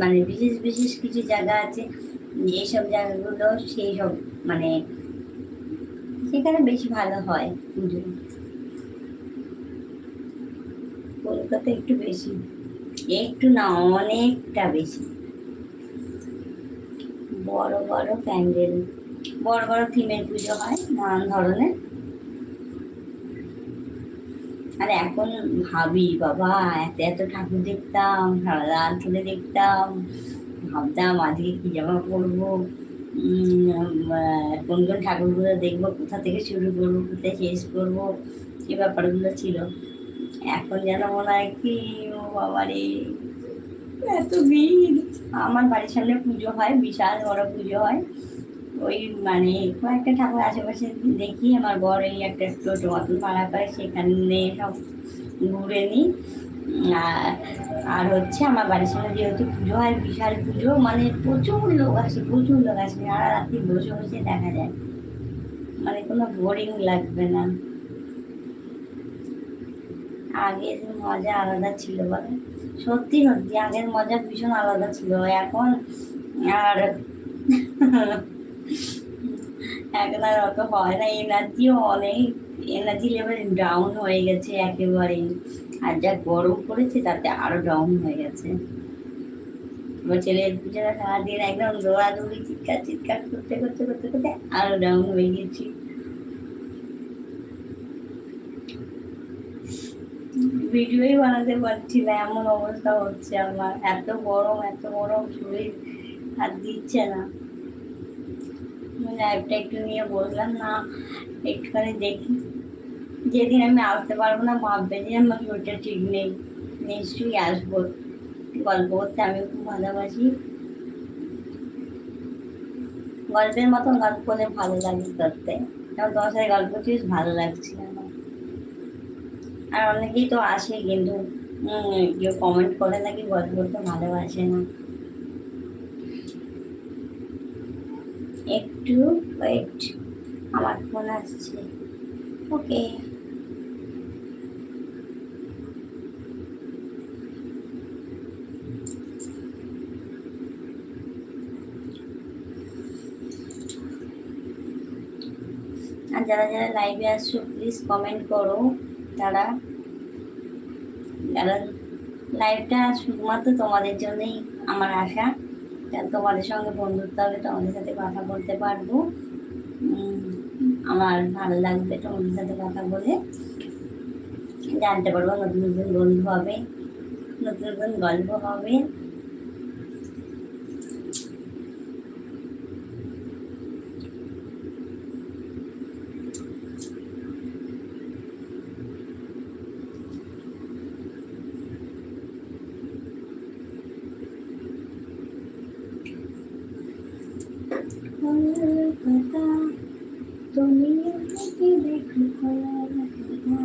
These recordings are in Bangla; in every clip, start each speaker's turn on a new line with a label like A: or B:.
A: মানে বিশেষ বিশেষ কিছু জায়গা আছে, যেসব জায়গাগুলো সেই সব মানে সেখানে বেশি ভালো হয় পুজো। কলকাতা একটু বেশি, একটু না অনেকটা বেশি, বড় বড় প্যান্ডেল, বড় বড় থিমের পুজো হয় নানান ধরনের। আর এখন ভাবি বাবা এত এত ঠাকুর দেখতাম, সারা রাত ধরে দেখতাম, ভাবতাম আজকে কি জামা পরবো, কোন কোন ঠাকুরগুলো দেখবো, কোথা থেকে শুরু করবো, কোথায় শেষ করবো, এই ব্যাপারগুলো ছিল। এখন যেন মনে হয় কি, ও বাবা রে, এত ভিড়। আমার বাড়ির সামনে পুজো হয়, বিশাল বড় পুজো হয়। ওই মানে কয়েকটা ঠাকুর আশেপাশে দেখি, আমার বর এই একটা টোটো মতন ভাড়া করে, সেখানে সব ঘুরে নিই। আর আর হচ্ছে আমার বাড়ির সামনে যেহেতু পুজো হয়, বিশাল পুজো, মানে প্রচুর লোক আসে, প্রচুর লোক আসে, সারা রাত্রি বসে বসে দেখা যায়, মানে কোনো বোরিং লাগবে না। আগের মজা আলাদা ছিল বলে, সত্যি সত্যি আগের মজা ভীষণ আলাদা ছিল। এখন আর এখন আর অত হয় না, এনার্জিও অনেক, এনার্জি লেভেল ডাউন হয়ে গেছে একেবারে। আর যা গরম পড়েছে তাতে আরো ডাউন হয়ে গেছে। এবার ছেলের পিছনে সারাদিন একদম দৌড়াদৌড়ি, চিৎকার চিৎকার করতে করতে করতে করতে আরো ডাউন হয়ে গেছি। ভিডিওই বানাতে পারছি না, এমন অবস্থা হচ্ছে আমার, এত গরম এত গরম, শরীর আর দিচ্ছে না। লাইভটা একটু নিয়ে বললাম না, একটুখানি দেখি। যেদিন আমি আসতে পারবো না ভাববে যে আমার শরীরটা ঠিক নেই, নিশ্চয়ই আসবো। গল্প করতে আমি খুব ভালোবাসি, গল্পের মতন গল্প করলে ভালো লাগে করতে। এবং তোমার সাথে গল্প করতে বেশ ভালো লাগছে আমার। আর অনেকেই তো আসে কিন্তু কেউ কমেন্ট করে নাকি গল্প করতে ভালোবাসে না। একটু ওয়েট, আমার ফোন আসছে। ওকে। আর যারা যারা লাইভে আসছো প্লিজ কমেন্ট করো। তারা যারা লাইভটা শুধুমাত্র তোমাদের জন্যই আমার আশা, তোমাদের সঙ্গে বন্ধুত্ব হবে, তোমাদের সাথে কথা বলতে পারবো, আমার ভালো লাগবে তোমাদের সাথে কথা বলে, জানতে পারবো নতুন নতুন বন্ধু হবে, নতুন নতুন গল্প হবে। কলকাতা তুমি আমাকে দেখো, কলকাতা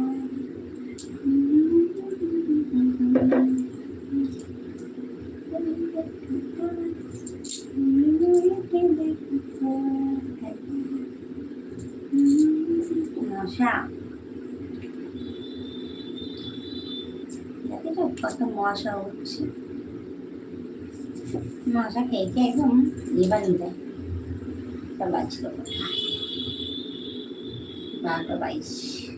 A: মশা, দেখেছো কত মশা উঠছে, মশা খেয়ে খেয়ে একদম লিভার যায়। বাজলো 12:22।